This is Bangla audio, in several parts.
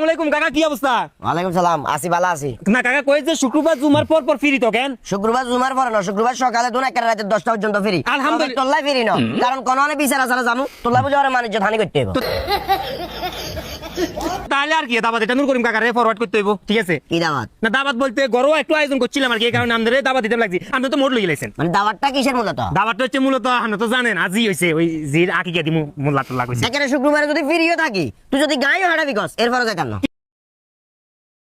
আসসালামু আলাইকুম কাকা, কি অবস্থা? ওয়ালাইকুম সালাম, আছি ভালো আছি। না কাকা কই যে শুক্রবার জুমার পর পর ফ্রি তো কেন? শুক্রবার জুমার পরে না, শুক্রবার সকালে দুন একটা রাতে 10টা পর্যন্ত ফ্রি। আলহামদুলিল্লাহ। তোল্লাই ফ্রি না, কারণ কোন অনেক বিচার আছে জামু, তোল্লা বুঝে ওরা মানুষ হানি করতে হইব। তাহলে আর কি দাবাত এটা নূর করিম কাকারে ফরওয়ার্ড করতে হইব, ঠিক আছে? কি দাওয়াত? না দাবাত বলতে ঘরোয়া একটু আয়োজন করছিলাম আর কি, এই কারণে আমাদের দাবাত দিতে লাগছি। আপনি তো মোট লই গেলেছেন। মানে দাওয়াতটা কিসের মূলত? দাবাতটা হচ্ছে মূলত আপনি তো জানেন আজই হইছে ওই জির আকিকা দিমু মোল্লা তোল্লা কইছে। একেবারে শুক্রবারে যদি ফ্রিও থাকি, তুই যদি গাঁয়ে হাঁটাবি কস, এরপরে যাইতাম না।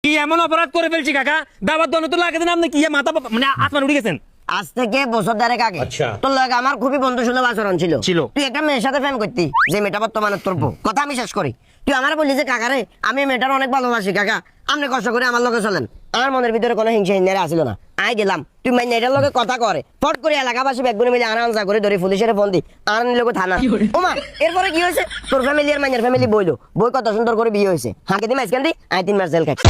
কি এমন অপরাধ করে ফেলছি কাকা? দাবাত দনে তো লাগে দেন, আপনি কি মাথা মানে আসমান উঠে গেছেন? আজ থেকে বছর দেড়েক আগে তোর লাগে আমার খুবই বন্ধু সুলভ আচরণ ছিল। তুই একটা মেয়ের সাথে প্রেম করতি, যে মেয়েটা বর্তমানে তোর বউ। কথা আমি শেষ করি, তুই আমার বললি যে কাকারে আমি মেয়েটার অনেক ভালোবাসি, কাকা আপনি কষ্ট করে আমার লগে চলেন। আমার মনের ভিতরে কোনো হিংসা হিংসারে আসিল না। আই গেলাম, তুই মাইনে এটার লগে কথা করে ফট করে এলাকাবাসী ব্যাগগুলো মিলে আনাউন্সা করে ধরে পুলিশের ফোন দি আর লোক থানা। ওমা এরপরে কি হয়েছে? তোর ফ্যামিলি আর মাইনের ফ্যামিলি বইলো, বই কত সুন্দর করে বিয়ে হয়েছে। হাঁকে দি মাঝখান দি আই 3 মাস জেল খাচ্ছি।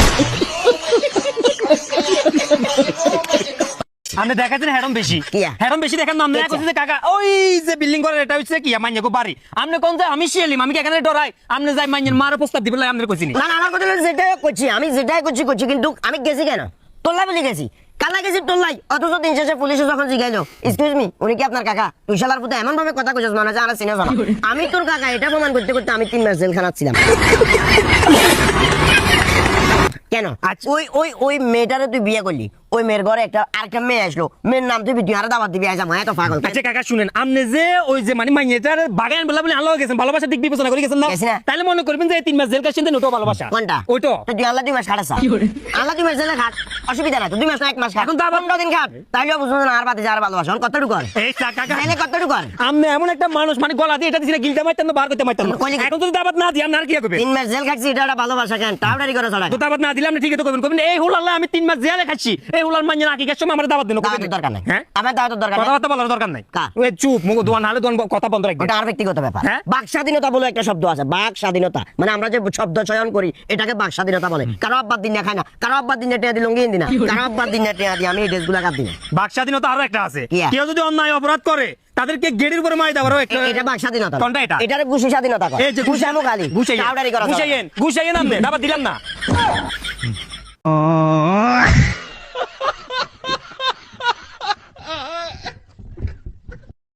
আপনি দেখাচ্ছেন হেরম বেশি, কিয়া? হেরম বেশি দেখান না। আপনি কইছেন যে কাকা ওই যে বিল্ডিং করে এটা হচ্ছে কি মাইনে গো বাড়ি। আপনি কোন যে আমি শিয়ালিম, আমি কি এখানে ডরাই? আপনি যাই মাইনের মার প্রস্তাব দিবেন আপনি কইছিনি। না না, আমার কথা হলো যেটাই করছি আমি, যেটাই করছি কিন্তু আমি গেছি কেন? তোল্লাই বলে গেছি, কালা গেছি তোল্লাই। অথচ দিন শেষে পুলিশে যখন জিজ্ঞাসা, এক্সকিউজ মি, উনি কি আপনার কাকা? তুই শালার পুতে এমন ভাবে কথা কইছিস মনে হয় আর চিনে যাবা। আমি তোর কাকা এটা প্রমাণ করতে করতে আমি 3 মাস জেল খানাচ্ছিলাম। কেন? ওই ওই ওই মেয়েটারে তুই বিয়ে করলি, ওই মেয়ের ঘরে আরেকটা মেয়ে আসলো, মেয়ের নাম তুই তুই আর দাওয়াত দিবি, আজ আমার এত পাগল। আচ্ছা কাকা শুনেন, আপনি যে ওই যে মানে মাইনেটার বাগান বলা বলে আল্লাহ গেছেন, ভালোবাসার দিক বিবেচনা করে গেছেন না? তাহলে মনে করবেন যে 3 মাস জেল কাটছেন, দেন ওটা ভালোবাসা। কোনটা? ওইটা তুই আল্লাহ 2 মাস খাটাস, আল্লাহ 2 মাস জেলে খাট, অসুবিধা নাই তো। 2 মাস না 1 মাস খাট, এখন তো আবার 15 দিন খাট, তাইলে বুঝুন না আর বাদে যার ভালোবাসা কতটুকু করে। এই কাকা তাইলে কতটুকু করে? আপনি এমন একটা মানুষ মানে গলা দিয়ে এটা দিছিলে গিলতে মারতেন না, বার করতে মারতেন না। এখন যদি দাবাত না দিই আপনি আর কি করবেন? 3 মাস জেল খাচ্ছি, এটা একটা ভালোবাসা কেন? টাউডারি করে ছড়ায়। তো দাবাত না দিলে আপনি ঠিকই তো করবেন, করবেন এই হুলাল্লাহ আমি 3 মাস জেলে খাচ্ছি, এই হুলার মাইনে নাকি কাছে আমার দাবাত দেন। দাওয়াতের দরকার নাই, হ্যাঁ আমার দাওয়াতের দরকার নাই, কথাবার্তা বলার দরকার নাই। কার? ওই চুপ মুখ দোয়ান নালে দোয়ান কথা বন্ধ রাখবেন। ওটা আর ব্যক্তিগত ব্যাপার। হ্যাঁ? বাক স্বাধীনতা বলে একটা শব্দ আছে, বাক স্বাধীনতা মানে আমরা যে শব্দ চয়ন করি এটাকে বাক স্বাধীনতা বলে। কারো আব্বার দিন না খায় না, কারো আব্বার দিন টেয়া দি লঙ্গি দিনা, কারো আব্বার দিন টেয়া দি আমি এই ড্রেসগুলো কাট দিই। বাক স্বাধীনতা আরো একটা আছে, কি? কেউ যদি অন্যায় অপরাধ করে তাদেরকে গেড়ির উপরে মারি দেওয়ারও একটা। এটা বাক স্বাধীনতা। কোনটা এটা? এটারে ঘুষি স্বাধীনতা কয়। এই যে ঘুষামো গালি, টাউডারি করা। ঘুষাইয়েন আপনি দাবাত দিলাম না।